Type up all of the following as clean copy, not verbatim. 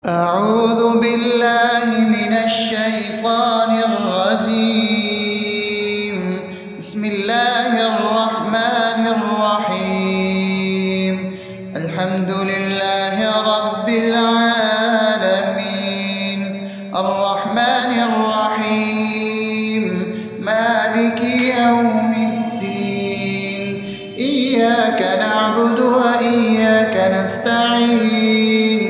أعوذ بالله من الشيطان الرجيم. بسم الله الرحمن الرحيم. الحمد لله رب العالمين، الرحمن الرحيم، مالك يوم الدين. إياك نعبد وإياك نستعين.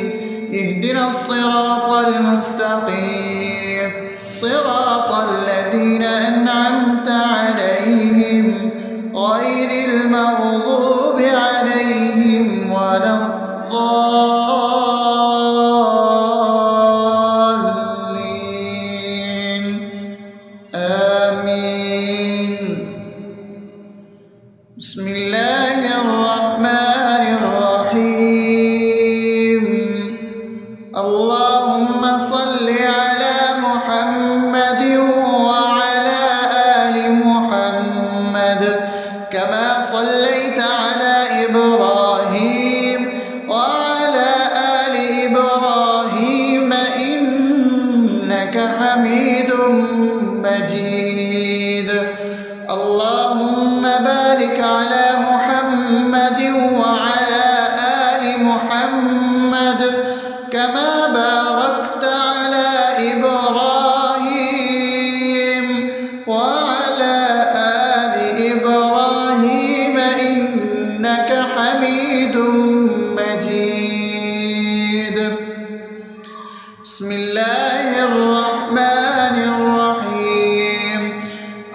اهدنا الصراط المستقيم، صراط الذين أنعمت عليهم غير المغضوب عليهم ولا الضالين. آمين. بسم الله الرحمن الرحيم. اللهم صل على محمد وعلى آل محمد كما صليت على إبراهيم وعلى آل إبراهيم إنك حميد مجيد. اللهم بارك على محمد وعلى آل محمد كما باركت على إبراهيم وعلى آل إبراهيم إنك حميد مجيد. بسم الله الرحمن الرحيم.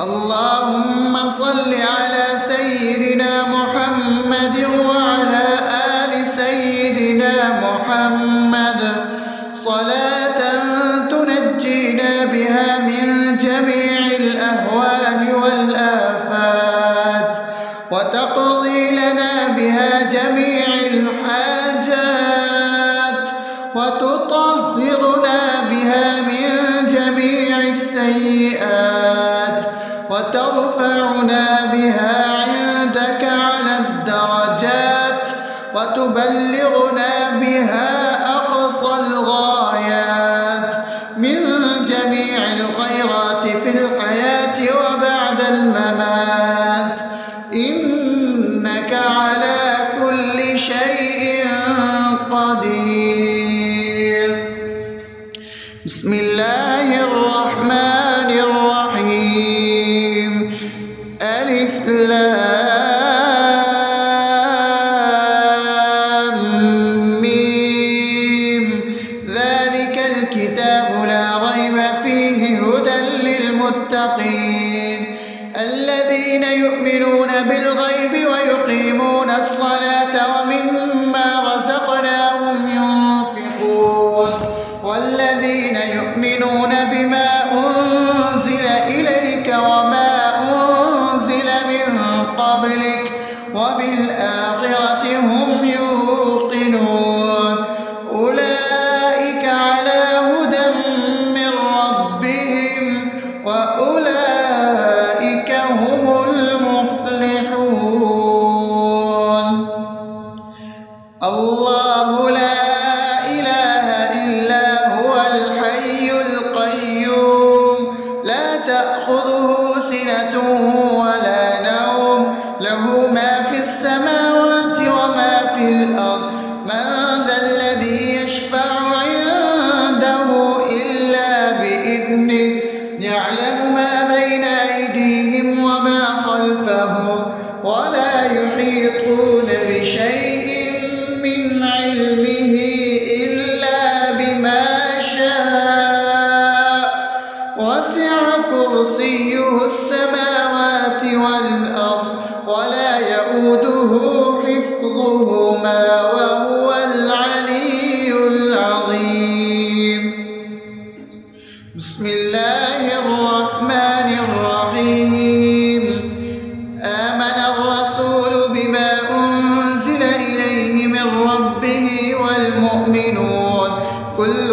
اللهم صل على سيدنا محمد وعلى آل سيدنا محمد صلاة تنجينا بها من جميع الأهوال والآفات وتقضي لنا بها جميع الحاجات وتطهرنا بها من جميع السيئات وترفعنا بها عندك على الدرجات وتبلغنا بها أقصى الغايات من جميع الخيرات في الحياة وبعد الممات، إنك على كل شيء قدير. بسم الله الرحمن الرحيم. ألف لام ميم. ذلك الكتاب لا ريب فيه هدى للمتقين الذين يؤمنون بالغيب ويقيمون الصلاة ومما رزقناهم ينفقون والذين يؤمنون بما أنزل إليك وما أنزل من قبلك وبالآخرة هم يوقنون أولئك على هدى من ربهم وأولئك هم المفلحون. الله لا إله إلا هو الحي القيوم لا تأخذه سنة ولا نوم له ما في السماوات وما في الأرض. من ذا الذي يشفع عنده إلا بإذنه يعلم ما بين أيديهم وما خلفهم ولا يحيطون بشيء من علمه إلا بما شاء وسع كرسيه السماوات والأرض ولا يؤوده حفظهما وهو العلي العظيم. بسم الله الرحمن الرحيم. آمن الرسول بما أنزل إليه من ربه والمؤمنون كل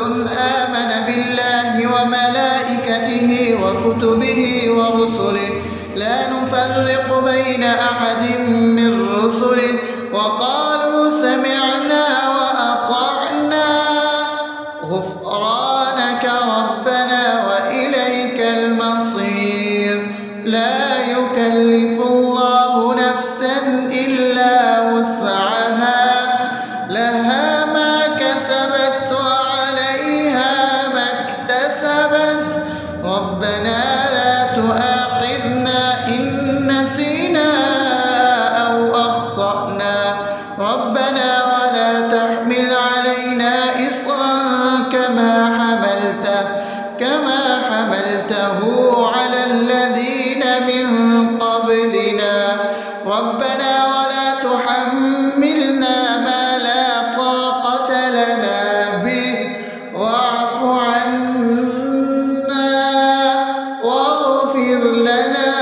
آمن بالله وملائكته وكتبه ورسله لا نفرق بين أحد من رسله وقالوا سمعنا وأطعنا إصرا كما حملته على الذين من قبلنا ربنا ولا تحملنا ما لا طاقة لنا به واعف عنا واغفر لنا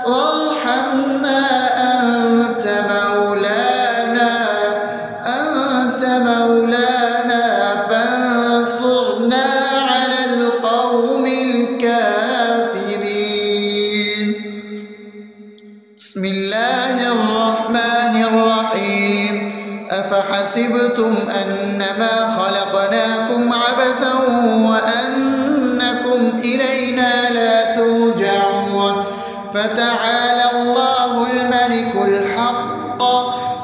وارحمنا أنت مولانا فانصرنا على القوم الكافرين. بسم الله الرحمن الرحيم أفحسبتم أنما خلقناكم عبثا وأنكم إلينا لا ترجعون فتعالى الله الملك الحق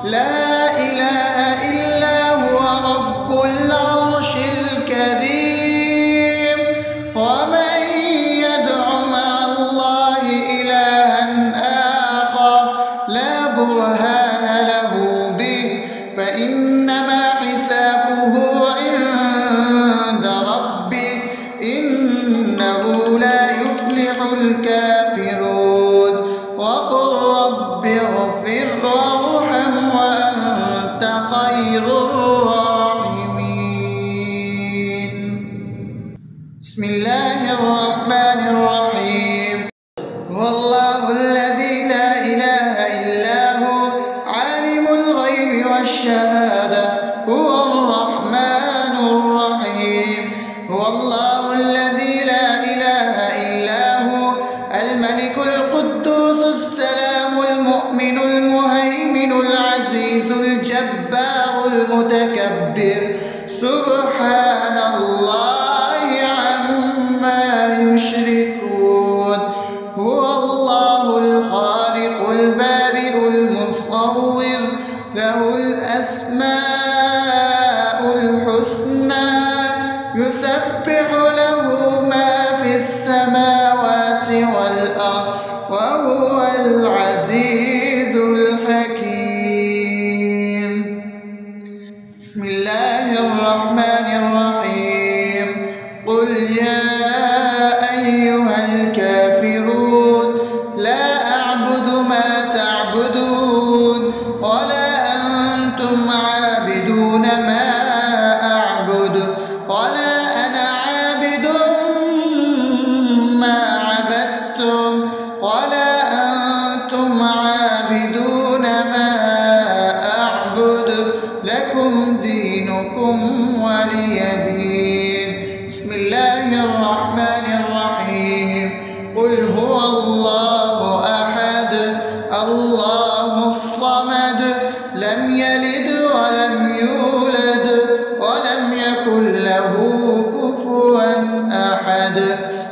لا إله إلا هو رب العرش الكريم ومن يدع مع الله إلها آخر لا برهان له به فإنما حسابه عند ربه إنه لا يفلح الكافرون وقل رب اغفر وارحم وأنت خير الراحمين. بسم الله الرحمن الرحيم هو الله الذي لا إله إلا هو عالم الغيب والشهادة هو الرحمن الرحيم هو الله الذي لا إله إلا هو الملك القدوس السلام المؤمن المهيمن العزيز الجبار المتكبر سبحان الله عما يشركون هو الله الخالق البارئ المصور له الأسماء الحسنى يسبح له ما في السماوات والأرض وهو العزيز الحكيم. بسم الله الرحمن الرحيم قل يا أيها الكافرون لا أعبد ما تعبدون ولا أنتم عابدون ما أعبد ولا أنا عابد ما عبدتم ولا أنتم عابدون ما أعبد لكم دينكم ولي دين. بسم الله الرحمن الرحيم قل هو الله أحد الله الصمد لم يلد ولم يولد ولم يكن له كفوا أحد.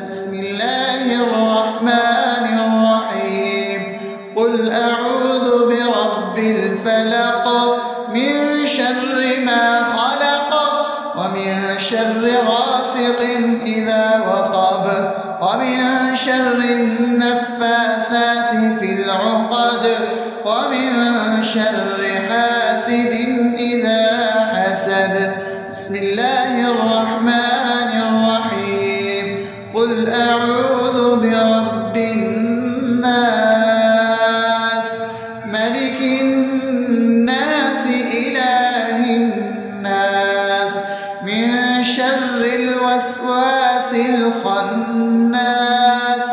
بسم الله الرحمن الرحيم قل أعوذ برب الفلق من شر ما خلق ومن شر غاسق إذا وقب ومن شر النفاثات في العقد ومن شر حاسد إذا حسد. بسم الله الرحمن الرحيم قل أعوذ برب الناس ملك الناس إله الناس من شر الوسواس الخناس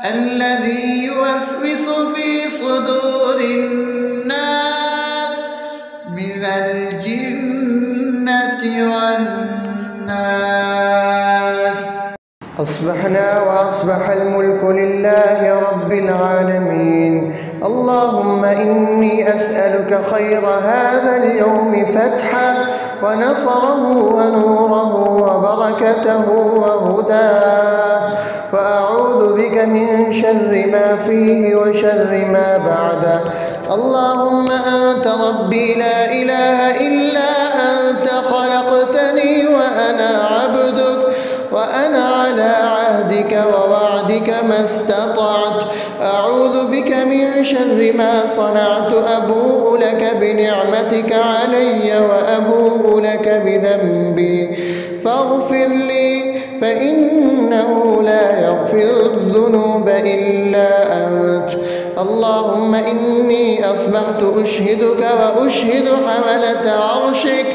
الذي يوسوس في صدور الناس من الجنة والناس. أصبحنا وأصبح الملك لله رب العالمين. اللهم إني أسألك خير هذا اليوم فتحه ونصره ونوره وبركته وهداه وأعوذ بك من شر ما فيه وشر ما بعده. اللهم أنت ربي لا إله إلا أنت خلقتني وأنا عبدك وأنا على عهدك ووعدك مرضاتك ما استطعت، أعوذ بك من شر ما صنعت، أبوء لك بنعمتك علي وأبوء لك بذنبي فاغفر لي فإنه لا يغفر الذنوب إلا أنت. اللهم إني أصبحت أشهدك وأشهد حملة عرشك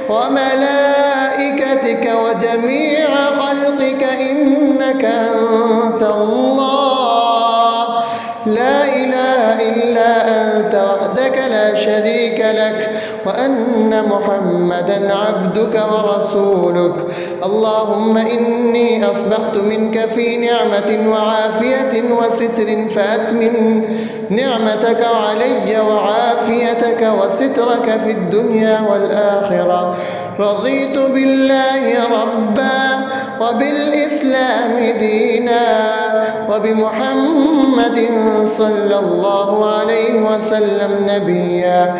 وملائكتك وجميع خلقك إنك أنت الله لا إله إلا أنت وحدك لا شريك لك، وأن محمدا عبدك ورسولك. اللهم إني أصبحت منك في نعمة وعافية وستر فأتمم نعمتك علي وعافيتك وسترك في الدنيا والآخرة. رضيت بالله ربا وبالإسلام دينا وبمحمد صلى الله عليه وسلم نبيا.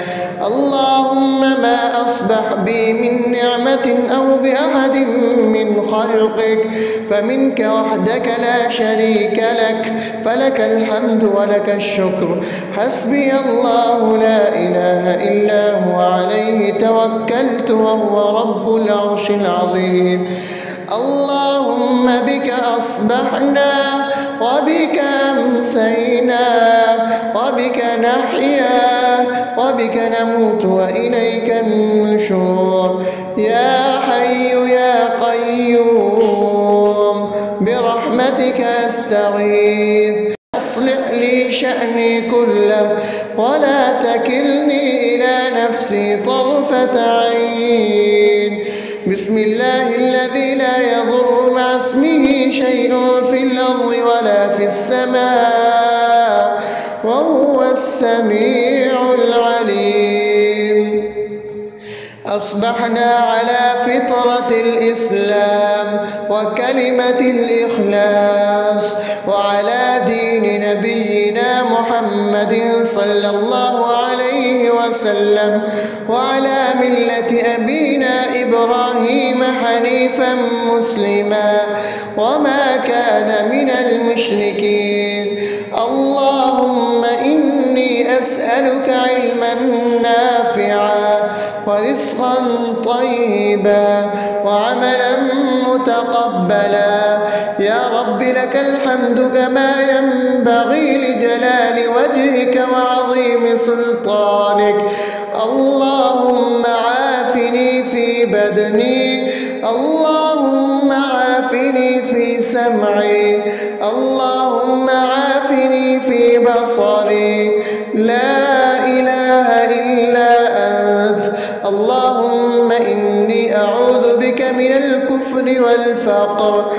اللهم ما أصبح بي من نعمة أو بأحد من خلقك فمنك وحدك لا شريك لك، فلك الحمد ولك الشكر. حسبي الله لا إله إلا هو عليه توكلت وهو رب العرش العظيم. اللهم بك أصبحنا وبك أمسينا وبك نحيا وبك نموت وإليك النشور. يا حي يا قيوم برحمتك أستغيث، أصلح لي شأني كله ولا تكلني إلى نفسي طرفة عين. بسم الله الذي لا يضر مع اسمه شيء في الأرض ولا في السماء وهو السميع العليم. أصبحنا على فطرة الإسلام وكلمة الإخلاص وعلى دين نبينا محمد صلى الله عليه وسلم وعلى ملة أبينا إبراهيم حنيفا مسلما وما كان من المشركين. اللهم إني أسألك علما نافعا ورزقا طيبا وعملا متقبلا. يا رب لك الحمد كما ينبغي لجلال وجهك وعظيم سلطانك. اللهم عافني في بدني، اللهم عافني في سمعي، اللهم عافني في بصري. لا إله إلا أنت. اللهم إني أعوذ بك من الكفر والفقر.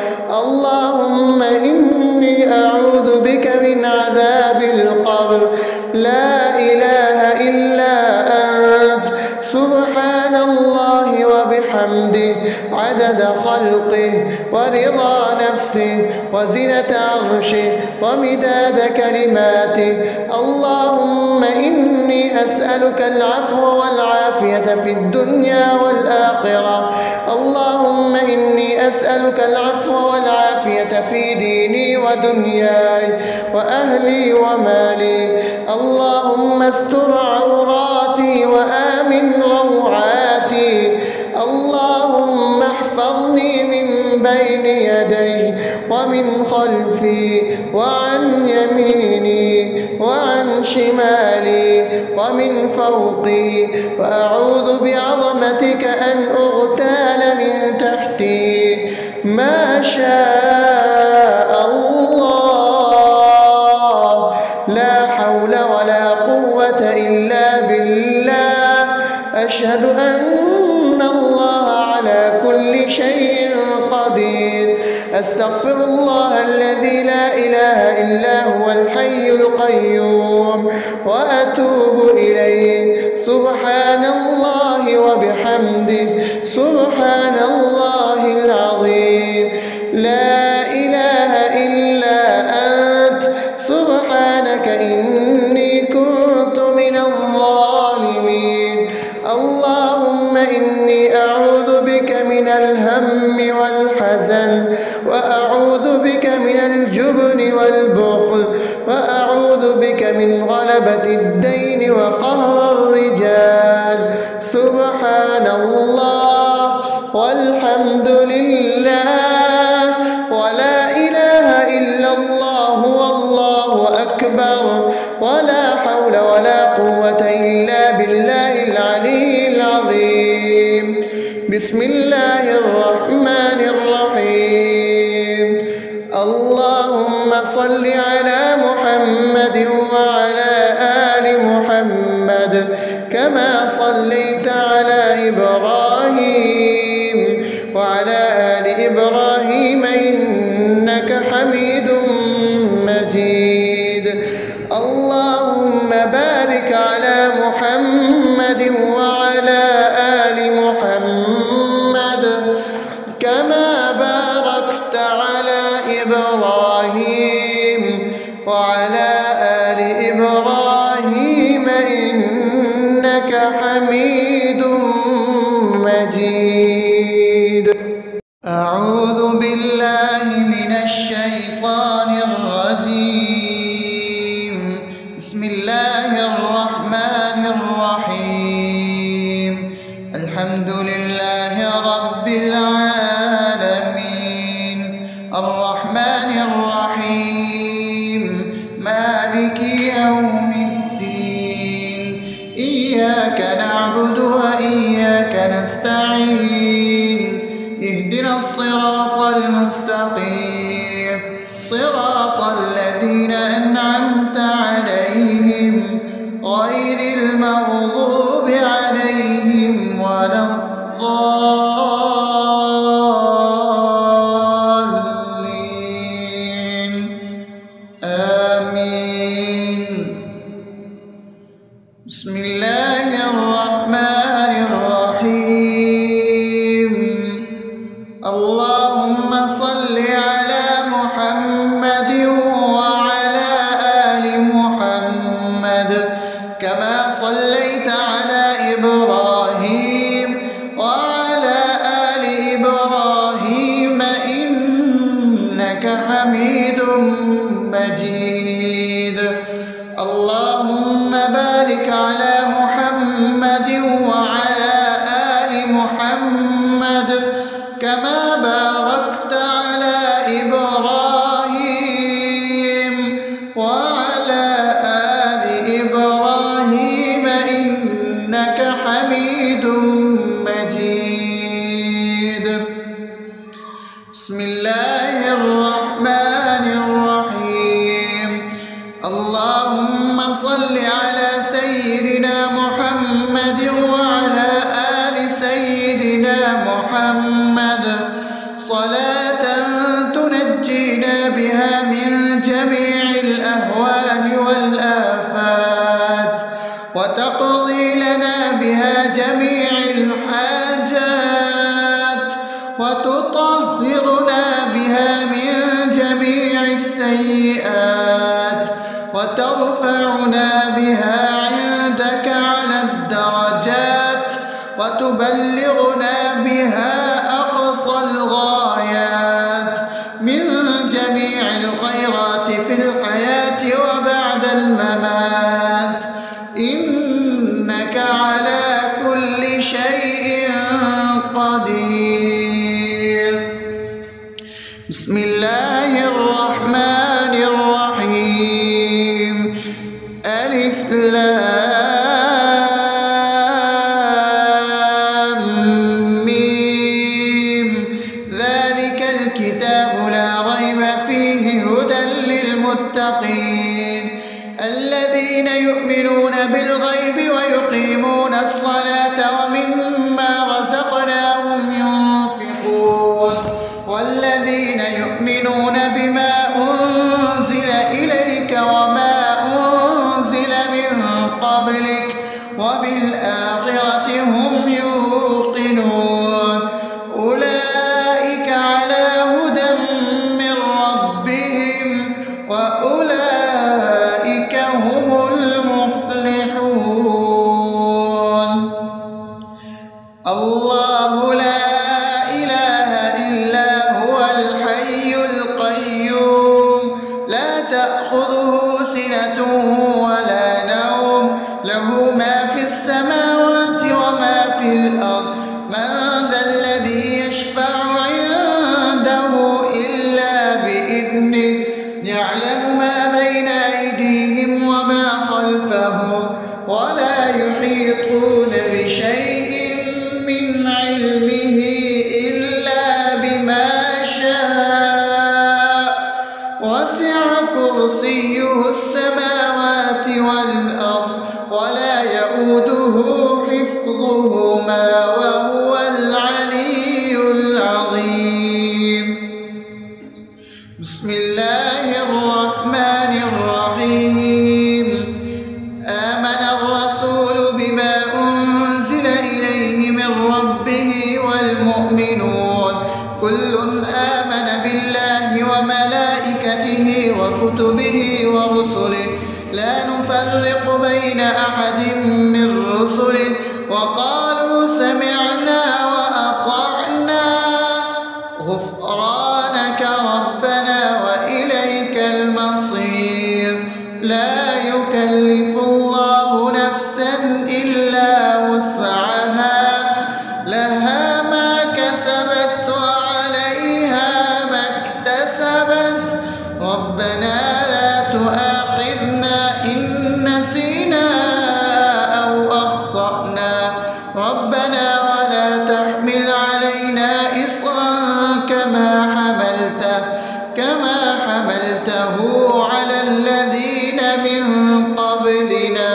اللهم إني أعوذ بك من عذاب القبر. لا إله إلا أنت. سبحان الله وبحمده عدد خلقه ورضا نفسه وزنة عرشه ومداد كلماته. اللهم إني أسألك العفو والعافية في الدنيا والآخرة. اللهم إني أسألك العفو والعافية في ديني ودنياي وأهلي ومالي. اللهم استر عوراتي وآمن روعاتي. اللهم احفظني من بين يدي ومن خلفي وعن يميني وعن شمالي ومن فوقي، وأعوذ بعظمتك أن أغتال من تحتي. ما شاء الله، لا حول ولا قوة إلا بالله. أشهد أن الله على كل شيء قدير. أستغفر الله الذي لا إله إلا هو الحي القيوم وأتوب إليه. سبحان الله وبحمده سبحان الله العظيم. لا إله إلا أنت. سبحانك إني كنت من الظالمين. اللهم إني أعوذ بك من من الهم والحزن، وأعوذ بك من الجبن والبخل، وأعوذ بك من غلبة الدين وقهر الرجال. سبحان الله والحمد لله ولا إله إلا الله والله أكبر، ولا حول ولا قوة إلا بالله العلي العظيم. بسم الله الرحمن الرحيم. اللهم صل على محمد وعلى آل محمد كما صليت على إبراهيم وعلى آل إبراهيم إنك حميد مجيد. اللهم بارك على محمد وعلى آل محمد كما باركت على إبراهيم وعلى آل إبراهيم إنك حميد مجيد. أعوذ بالله من الشيطان الرجيم. بسم الله الرحمن الرحيم. الحمد لله رب العالمين الرحمن الرحيم مالك يوم الدين. إياك نعبد وإياك نستعين. اهدنا الصراط المستقيم صراط الذين أنعمت عليهم غير المغضوب عليهم ولا الضالين. آمين. بسم الله الرحمن الرحيم. اللهم صل على محمد وعلى آل محمد كما صليت على إبراهيم وعلى آل إبراهيم إنك حميد مجيد. اللهم بارك على محمد وعلى آل محمد كما باركت على إبراهيم وعلى آل إبراهيم إنك حميد مجيد. بسم الله الرحمن الرحيم. اللهم صل على سيدنا محمد وعلى آل سيدنا محمد صلاة تنجينا بها من جميع الأهوال والآفات وتقضي لنا بها جميع الحاجات وتطهرنا بها من جميع السيئات وترفعنا بها عندك على الدرجات وتبلغنا بها أقصى الغايات من جميع الخيرات في الحياة وبعد الممات إنك على كل شيء قدير. بسم الله الرحمن الرحيم. ألف لام ميم. ذلك الكتاب لا ريب فيه هدى للمتقين الذين يؤمنون بالغيب ويقيمون الصلاة ومما رزقناهم ينفقون والذين يؤمنون بما أنزل إليك وما أنزل من قبلك وبالآخرة هم يوقنون أولئك على هدى من ربهم وأولئك هم المفلحون. الله لا يشفع عنده إلا بإذنه يعلم ما بين أيديهم وما خلفهم ولا يحيطون بشيء من علمه إلا بما شاء وسع كرسيه السماوات والأرض ولا يئوده حفظهما وهو العلي العظيم. بسم الله الرحمن الرحيم. آمن الرسول بما أنزل إليه من ربه والمؤمنون كل آمن بالله وملائكته وكتبه ورسله لا نفرق بين أحد من رسله وقالوا سمعنا وأطعنا غفرانك ربنا وإليك المصير. لا يكلف الله نفسا إلا وسعها لها ما كسبت وعليها ما اكتسبت ربنا لا تؤاخذنا إن نسينا أو أخطأنا ربنا ولا تحمل علينا إصرا كما حملته على الذين من قبلنا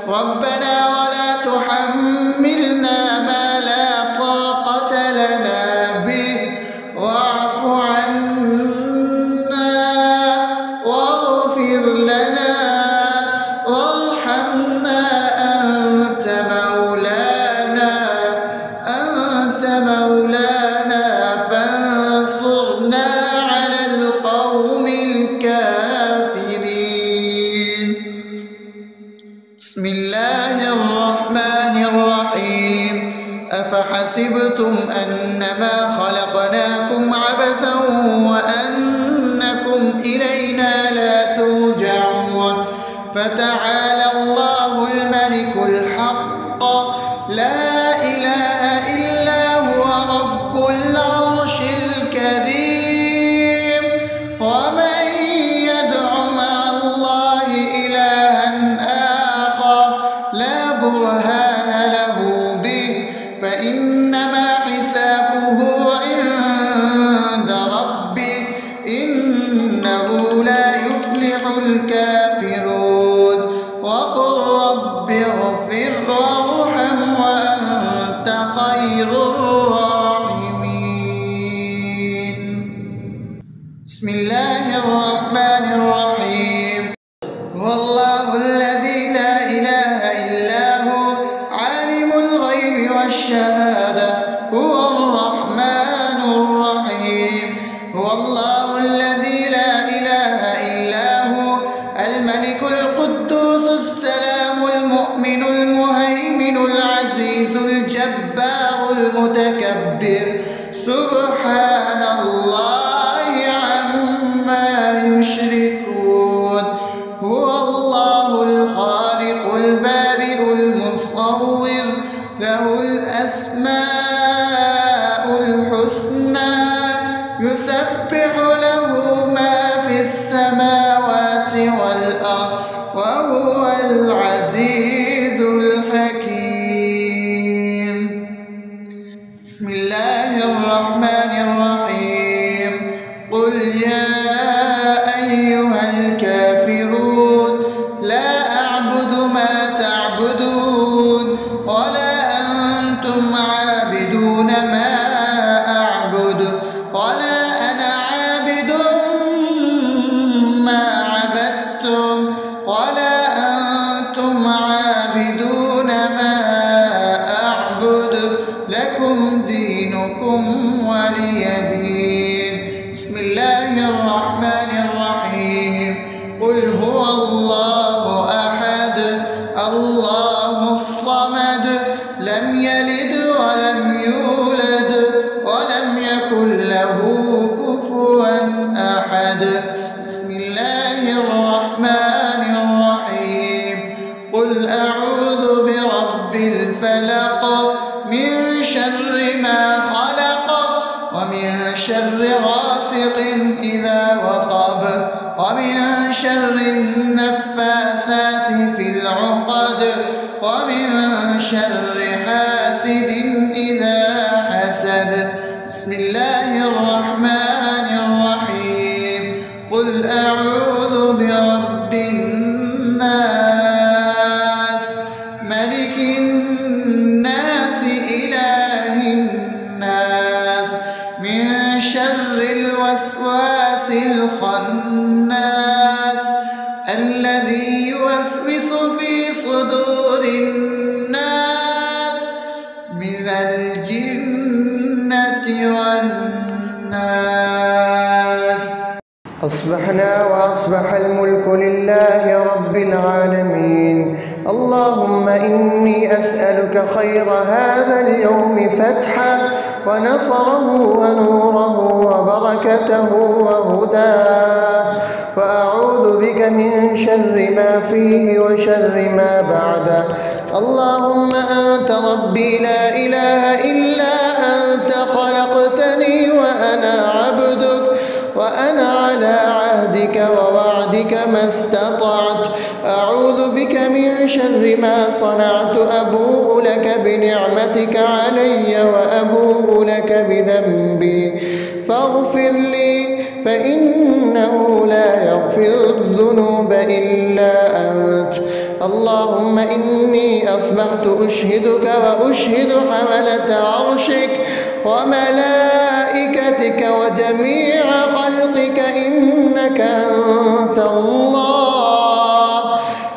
ربنا ولا تحملنا ما لا طاقة لنا به واعف عنا واغفر لنا وارحمنا أنت مولانا فانصرنا على القوم الكافرين. بسم الله الرحمن الرحيم. أفحسبتم أنما خلقناكم عبثا وأنكم إلينا لا ترجعون فتعالى الله الملك الحق لا إله إلا هو رب العرش الكريم. ومن يدع مع الله إلها آخر لا برهان له به فإنما حسابه عند ربه إنه لا يفلح الكافرون. وقل رب اغفر وارحم وأنت خير الراحمين. بسم الله الرحمن الرحيم. هو الله الذي لا إله إلا هو عالم الغيب والشهادة هو الرحمن الرحيم. هو الله الذي لا إله إلا هو الملك القدوس السلام المؤمن المهيمن العزيز الجبار المتكبر سبحان الله عما يشركون. هو الله الخالق البارئ المصور له الأسماء الحسنى يسبح له ما في السماوات والأرض وهو العزيز الحكيم. بسم الله الرحمن الرحيم. قل يا أيها الكافرون لا أعبد ما تعبدون ولا أنتم عابدون ما أعبد ولا أنا عابد ومن شر غاسق إذا وقب ومن شر النفاثات في العقد ومن شر حاسد إذا حسد. بسم الله الرحمن الرحيم. قل أعوذ برب الناس ملك الناس إله الناس من شر الوسواس الخناس الذي يوسوس في صدور الناس من الجنة والناس. أصبحنا وأصبح الملك لله رب العالمين. اللهم إني أسألك خير هذا اليوم فتحه ونصره ونوره وبركته وهداه، وأعوذ بك من شر ما فيه وشر ما بعده. اللهم أنت ربي لا إله إلا أنت، خلقتني وأنا عبدك وأنا على عهدك ووعدك ما استطعت. أعوذ بك من شر ما صنعت، أبوء لك بنعمتك علي وأبوء لك بذنبي فاغفر لي، فإنه لا يغفر الذنوب إلا أنت. اللهم إني أصبحت أشهدك وأشهد حملة عرشك وملائكتك وجميع خلقك إنك أنت الله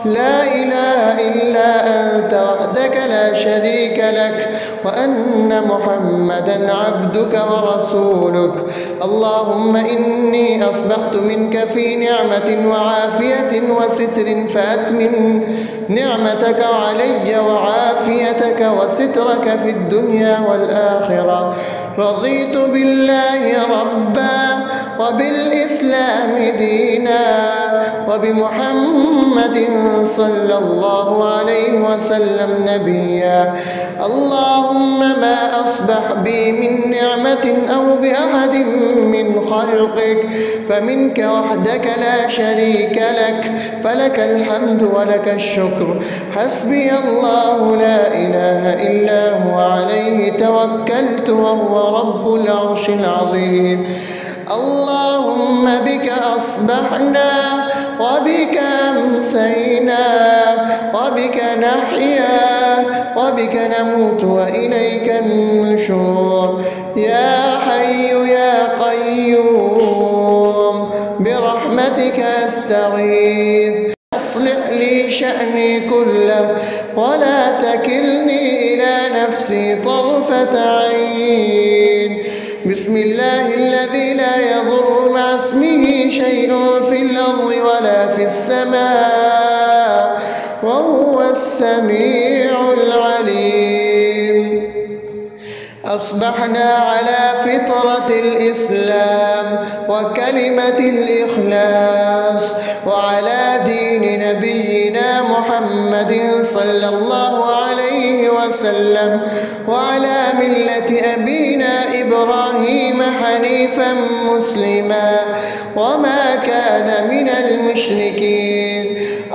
لا إله إلا أنت وحدك لا شريك لك، وأن محمدا عبدك ورسولك. اللهم إني أصبحت منك في نعمة وعافية وستر، فأتمم نعمتك علي وعافيتك وسترك في الدنيا والآخرة. رضيت بالله ربا وبالإسلام دينا وبمحمد صلى الله عليه وسلم نبيا. اللهم ما أصبح بي من نعمة أو بأحد من خلقك فمنك وحدك لا شريك لك، فلك الحمد ولك الشكر. حسبي الله لا إله إلا هو عليه توكلت وهو رب العرش العظيم. اللهم بك أصبحنا وبك أمسينا وبك نحيا وبك نموت وإليك النشور. يا حي يا قيوم برحمتك أستغيث، أصلح لي شأني كله ولا تكلني إلى نفسي طرفة عين. بسم الله الذي لا يضر مع اسمه شيء في الأرض ولا في السماء وهو السميع العليم. أصبحنا على فطرة الإسلام وكلمة الإخلاص وعلى دين نبينا محمد صلى الله عليه وسلم وعلى ملة أبينا إبراهيم حنيفا مسلما وما كان من المشركين.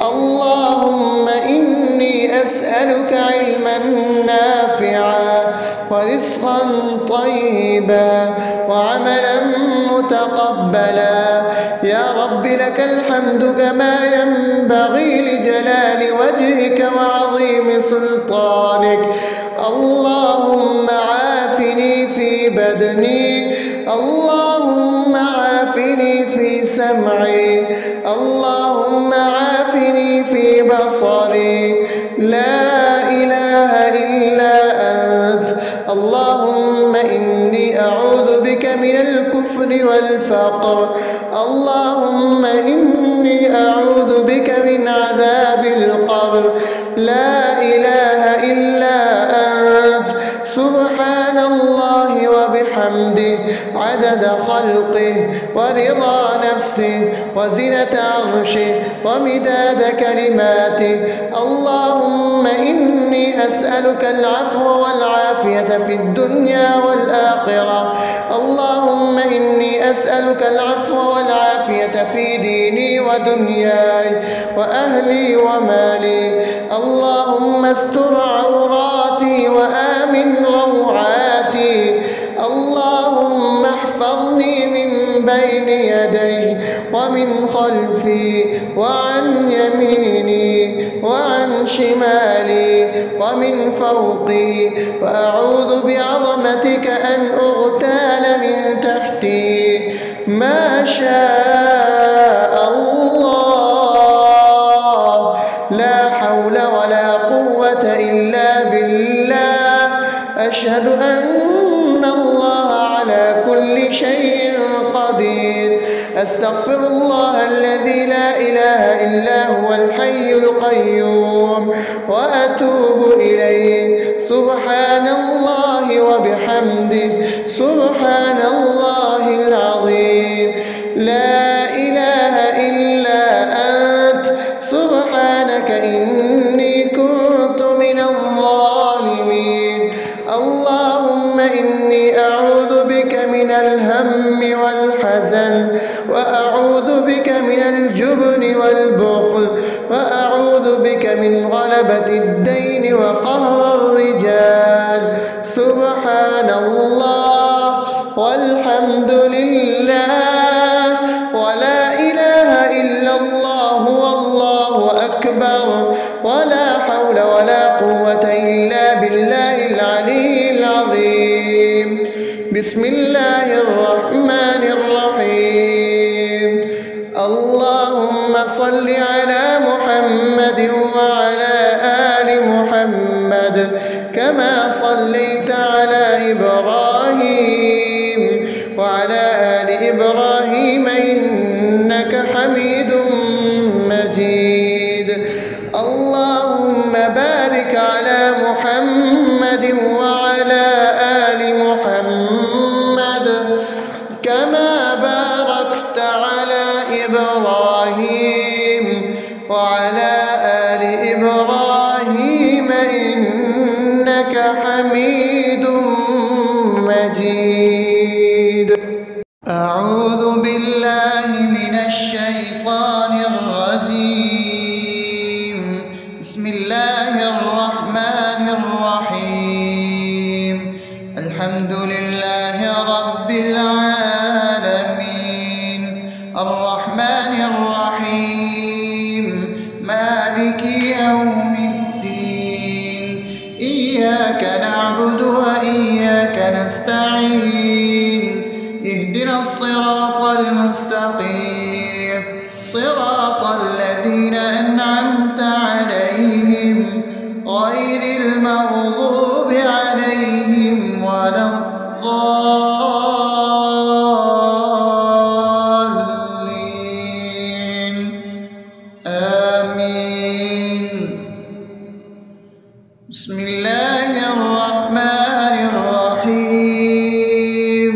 اللهم إني أسألك علما نافعا ورزقا طيبا وعملا متقبلا. يا رب لك الحمد كما ينبغي لجلال وجهك وعظيم سلطانك. اللهم عافني في بدني، اللهم عافني في سمعي، اللهم عافني في بصري. لا إله إلا أنت. اللهم إني أعوذ بك من الكفر والفقر. اللهم إني أعوذ بك من عذاب القبر. لا إله إلا أنت. سبحان الله وبحمده عبده عدد خلقه ورضا نفسه وزنة عرشه ومداد كلماته. اللهم إني أسألك العفو والعافية في الدنيا والآخرة. اللهم إني أسألك العفو والعافية في ديني ودنياي وأهلي ومالي. اللهم استر عوراتي وآمن روعاتي. اللهم احفظني من بين يدي ومن خلفي وعن يميني وعن شمالي ومن فوقي، وأعوذ بعظمتك أن أغتال من تحتي. ما شاء الله، لا حول ولا قوة إلا بالله. أشهد أن الله على كل شيء قدير. أستغفر الله الذي لا إله إلا هو الحي القيوم وأتوب إليه. سبحان الله وبحمده، سبحان الله العظيم. لا إله إلا أنت، سبحانك إني كنت من الظالمين. اللهم إني أعوذ بك من الهم والحزن، وأعوذ بك من الجبن والبخل، وأعوذ بك من غلبة الدين وقهر الرجال. سبحان الله والحمد لله ولا إله إلا الله والله أكبر، ولا حول ولا قوة إلا بالله العلي العظيم. بسم الله الرحمن الرحيم. اللهم صل على محمد وعلى آل محمد كما صليت على إبراهيم وعلى آل إبراهيم إنك حميد مجيد. اللهم بارك على محمد وعلى آل محمد كما باركت على إبراهيم وعلى آل إبراهيم إنك حميد مجيد. أعوذ بالله من الشيطان الرجيم. بسم الله الرحمن الرحيم. الحمد لله رب العالمين، الرحمن الرحيم، مالك يوم الدين. إياك نعبد وإياك نستعين. اهدنا الصراط المستقيم، صراط الذين أنعمت عليهم غير المغضوب عليهم ولا الضالين. آمين. بسم الله الرحمن الرحيم.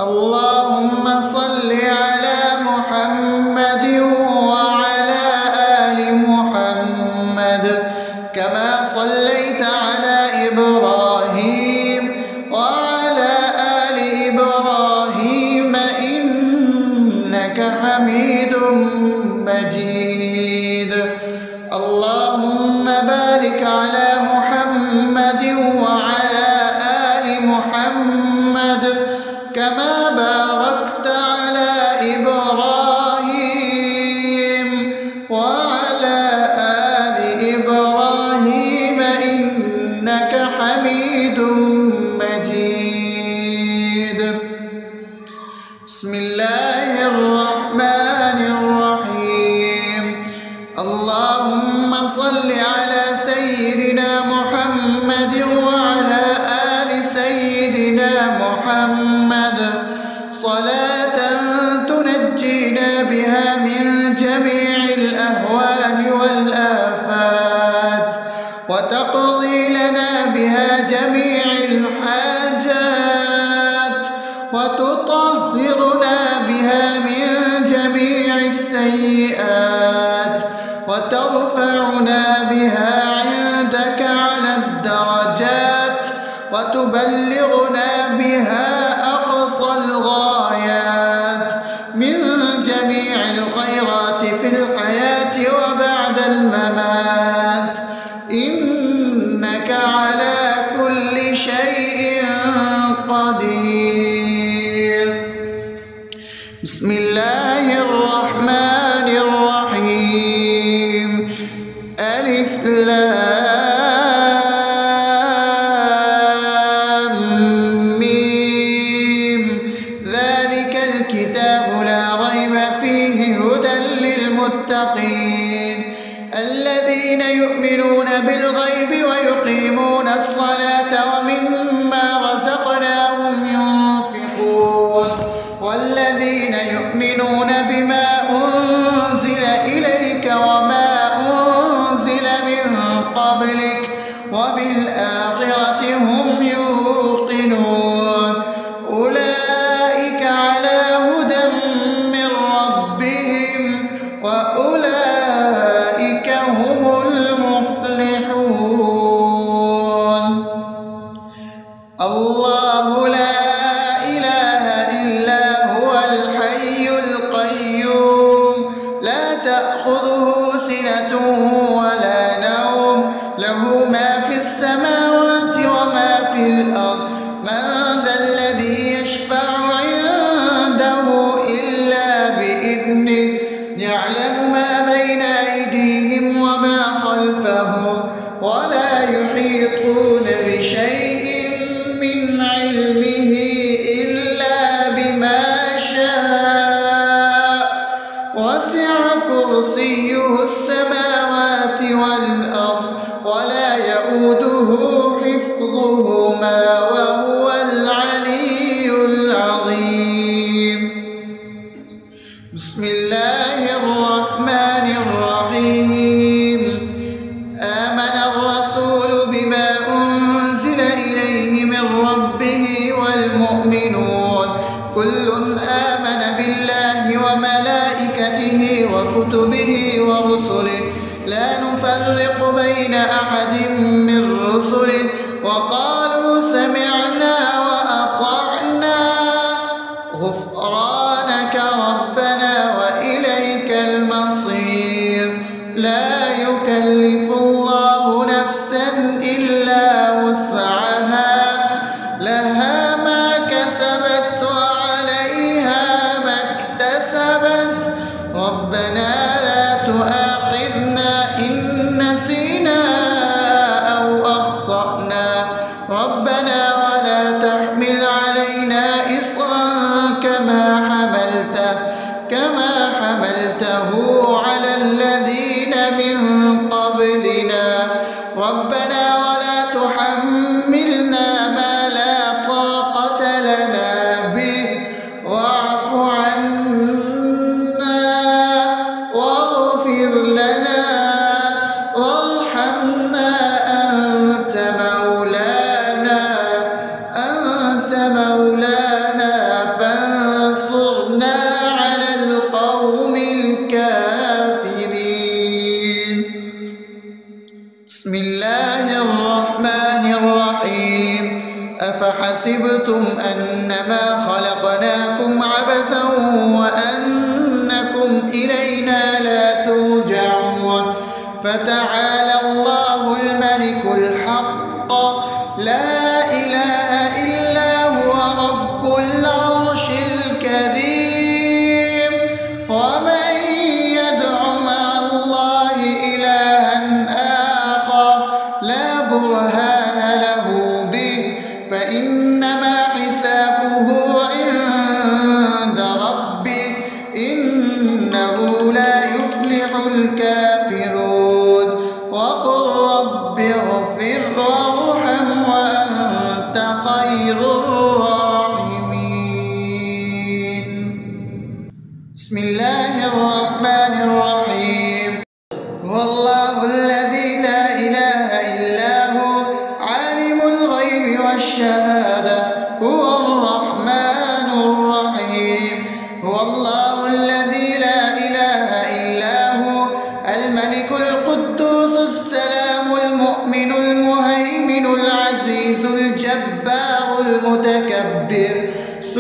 اللهم صل على محمد وعلى آل محمد كما صليت على إبراهيم وعلى آل إبراهيم إنك حميد مجيد. اللهم بارك على محمد وعلى آل محمد كما باركت على إبراهيم وعلى آل إبراهيم إنك حميد مجيد. بسم الله الرحمن الرحيم. اللهم صل على سيدنا محمد وعلى آل سيدنا محمد صلاة تنجينا بها من جميع الأهوال والآفات وتقضي لنا بها جميع الحاجات وتطهرنا بها من جميع السيئات وترفعنا بها عندك على الدرجات وتبلغنا بها أقصى الغايات من جميع الخيرات في الحياة وبعد الممات، إنك على كل شيء قدير. بسم الله الرحمن الرحيم. ألف لام ميم. ذلك الكتاب لا ريب فيه هدى للمتقين الذين يؤمنون بالغيب ويقيمون الصلاة ومما رزقناهم ينفقون والذين يؤمنون بما أنزل إليك وما أنزل من قبلك وبالآخرة هم يوقنون أولئك على هدى من ربهم وأولئك هم المفلحون. الله لا إله إلا هو الحي القيوم لا تأخذه سنة ولا نوم له ما في السماوات وما في الأرض من ذا الذي يشفع عنده إلا بإذنه يعلم ما بين أيديهم وما خلفهم ولا يحيطون بشيء من علمه إلا بما شاء وسع كرسيه السماوات والأرض ولا يؤوده حفظهما وهو العلي العظيم. بسم الله الرحمن الرحيم. آمن الرسول بما أنزل إليه من ربه والمؤمنون كل آمن بالله وملائكته وكتبه ورسله لا نفرق بين أحد من رسله وقالوا سمعنا وأطعنا غفرانك ربنا وإليك المصير. لا يكلف الله نفسا إلا وسعها لها ما كسبت وعليها ما اكتسبت ربنا لا تؤاخذنا إن نسينا أو أخطأنا ربنا ولا تحمل علينا إصرا كما حملته على الذين من قبلنا ربنا ولا تحملنا ما لا طاقة لنا به واعف عنا واغفر لنا وارحمنا أنت مولانا فانصرنا على القوم الكافرين. بسم الله الرحمن الرحيم. أفحسبتم أنما خلقناكم عبثا وأنكم إلينا لا ترجعون فتعالى الله الملك الحق لا إله إلا هو رب العرش الكريم. ومن يدع مع الله إلها آخر لا برهان له به فإنما حسابه عند ربه إنه لا يفلح الكافرون. وقل رب اغفر وارحم وأنت خير الراحمين. بسم الله الرحمن الرحيم. والله الذي لا إله إلا هو عالم الغيب والشهادة هو الرحمن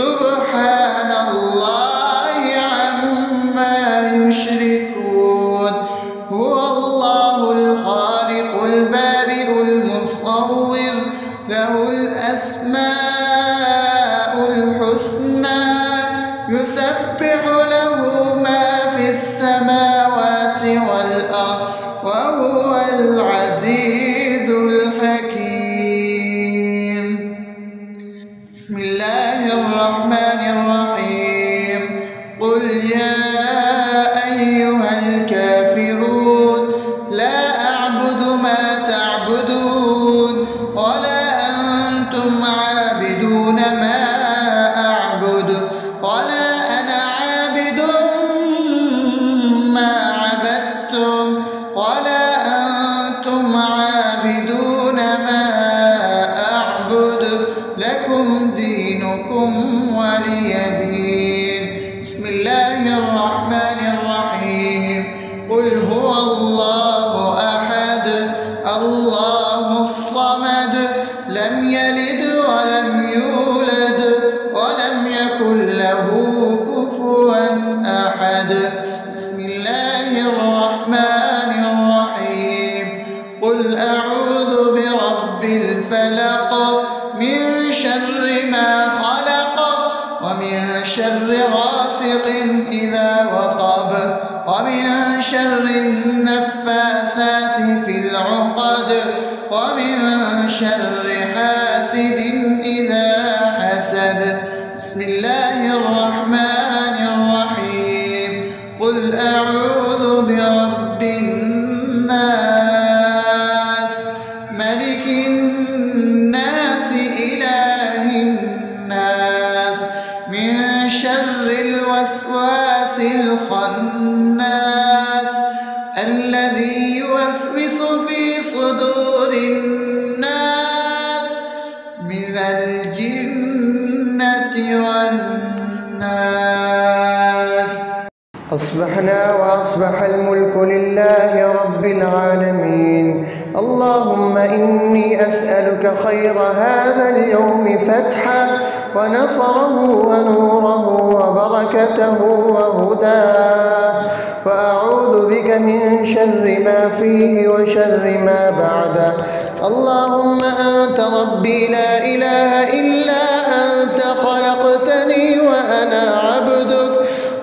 سبحان الله عما يشركون هو الله الخالق البارئ المصور له الأسماء الحسنى يسبح له ما في السماوات والأرض وهو العزيز الحكيم. بسم الله الرحمن الرحيم. قل يا أيها الكافرون لا أعبد ما تعبدون ولا أنتم عابدون ما أعبد ولا أنا عابد ما عبدتم ولا أنتم عابدون ما أعبد لكم دينكم ولي دين. بسم الله الرحمن الرحيم. قل هو الله أحد الله الصمد لم يلد ولم يولد ولم يكن له كفوا أحد. بسم الله الرحمن الرحيم. قل أعوذ برب الفلق من شر ما خلق ومن شر غاسق إذا وقب ومن شر النفاثات في العقد ومن شر حاسد إذا حسد. بسم الله الرحمن الرحيم. قل أعوذ برب الناس ملك الناس إله الناس من شر الوسواس الخناس الذي يوسوس في صدور الناس من الجنة والناس. أصبحنا وأصبح الملك لله رب العالمين. اللهم إني أسألك خير هذا اليوم فتحه ونصره ونوره وبركته وهداه وأعوذ بك من شر ما فيه وشر ما بعده. اللهم أنت ربي لا إله إلا أنت خلقتني وأنا عبدك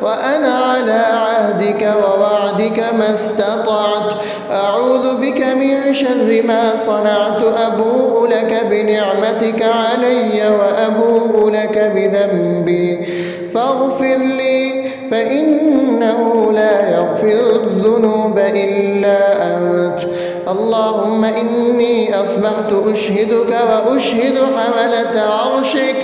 وأنا على عهدك ووعدك ما استطعت. أعوذ بك من شر ما صنعت. أبوء لك بنعمتك علي وأبوء لك بذنبي فاغفر لي فإنه لا يغفر الذنوب إلا أنت. اللهم إني أصبحت أشهدك وأشهد حملة عرشك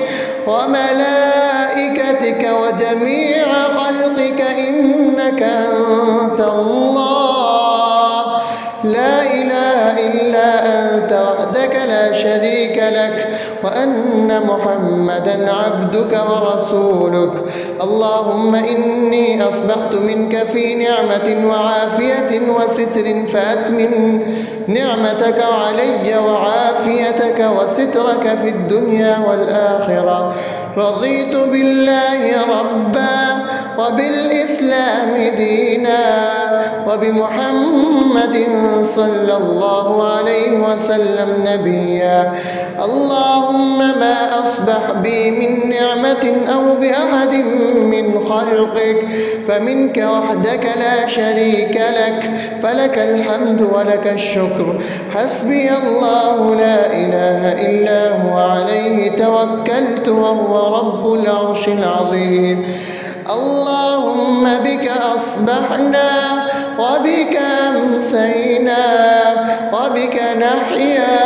وملائكتك وجميع خلقك إنك أنت الله لا إله إلا أنت وحدك لا شريك لك وأن محمدا عبدك ورسولك. اللهم إني أصبحت منك في نعمة وعافية وستر فأتمم نعمتك علي وعافيتك وسترك في الدنيا والآخرة. رضيت بالله ربا وبالإسلام دينا وبمحمد صلى الله عليه وسلم نبيا. اللهم ما أصبح بي من نعمة أو بأحد من خلقك فمنك وحدك لا شريك لك فلك الحمد ولك الشكر. حسبي الله لا إله إلا هو عليه توكلت وهو رب العرش العظيم. اللهم بك أصبحنا وبك أمسينا وبك نحيا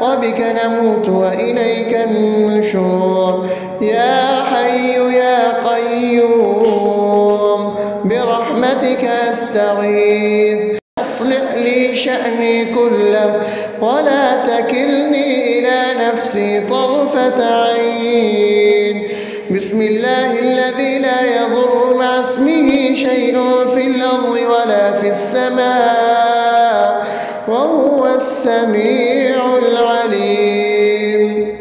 وبك نموت وإليك النشور. يا حي يا قيوم برحمتك أستغيث أصلح لي شأني كله ولا تكلني إلى نفسي طرفة عين. بسم الله الذي لا يضر مع اسمه شيء في الأرض ولا في السماء وهو السميع العليم.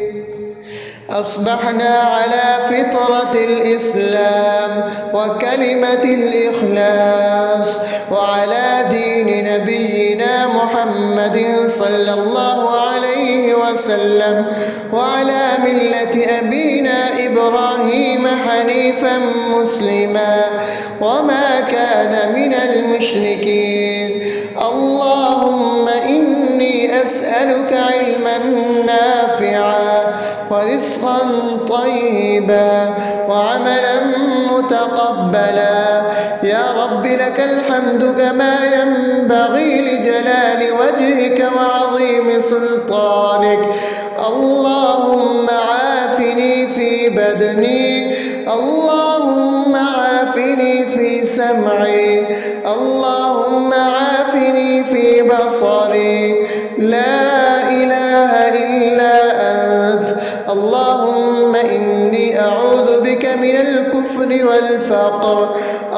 أصبحنا على فطرة الإسلام وكلمة الإخلاص وعلى دين نبينا محمد صلى الله عليه وسلم وعلى ملة أبينا إبراهيم حنيفا مسلما وما كان من المشركين. اللهم إني أسألك علما نافعا ورزقا طيبا وعملا متقبلا. يا رب لك الحمد كما ينبغي لجلال وجهك وعظيم سلطانك. اللهم عافني في بدني، اللهم عافني في سمعي، اللهم عافني في بصري. لا إله إلا أنت. اللهم إني أعوذ بك من الكفر والفقر.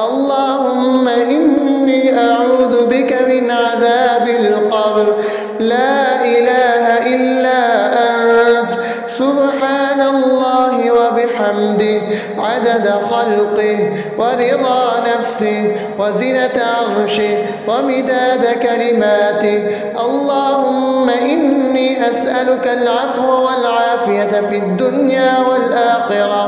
اللهم إني أعوذ بك من عذاب القبر. لا إله إلا أنت. سبحان الله وبحمده عدد خلقه ورضا نفسه وزنة عرشه ومداد كلماته. اللهم إني أسألك العفو والعافية في الدنيا والآخرة.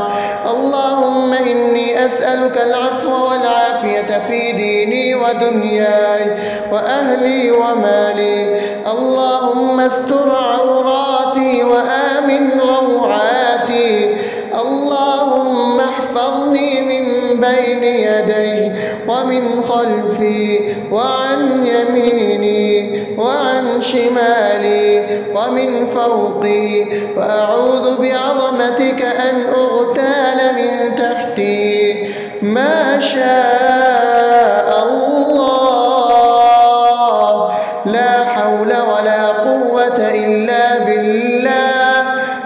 اللهم إني أسألك العفو والعافية في ديني ودنياي وأهلي ومالي. اللهم استر عوراتي وآمن روعاتي. اللهم احفظني من بين يدي ومن خلفي وعن يميني وعن شمالي ومن فوقي، وأعوذ بعظمتك أن أغتال من تحتي. ما شاء الله، لا حول ولا قوة إلا بالله.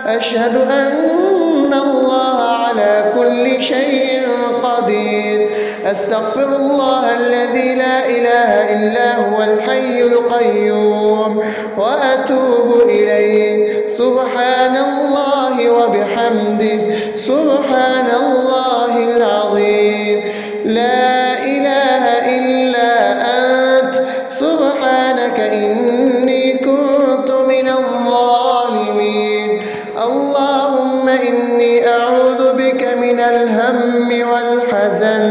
أشهد أن الله على كل شيء قدير. أستغفر الله الذي لا إله إلا هو الحي القيوم وأتوب إليه. سبحان الله وبحمده سبحان الله العظيم. لا إله إلا أنت. سبحانك إني كنت من الظالمين. اللهم إني أعوذ بك من الهم والحزن،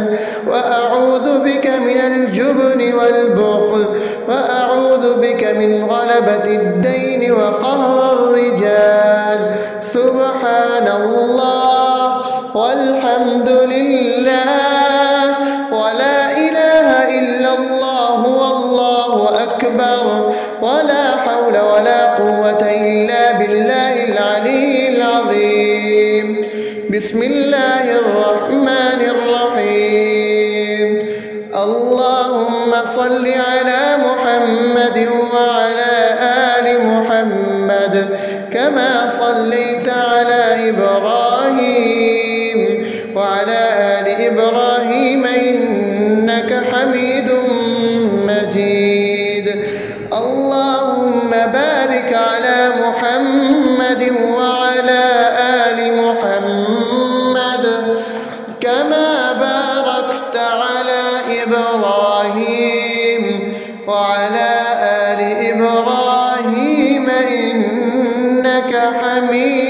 وأعوذ بك من الجبن والبخل، وأعوذ بك من غلبة الدين وقهر الرجال. سبحان الله والحمد لله ولا إله إلا الله والله أكبر ولا حول ولا قوة إلا بالله العلي العظيم. بسم الله الرحمن الرحيم. اللهم صل على محمد وعلى آل محمد كما صليت على إبراهيم وعلى آل إبراهيم إنك حميد مجيد. اللهم بارك على محمد وعلى آل محمد كما باركت على إبراهيم وعلى آل إبراهيم إنك حميد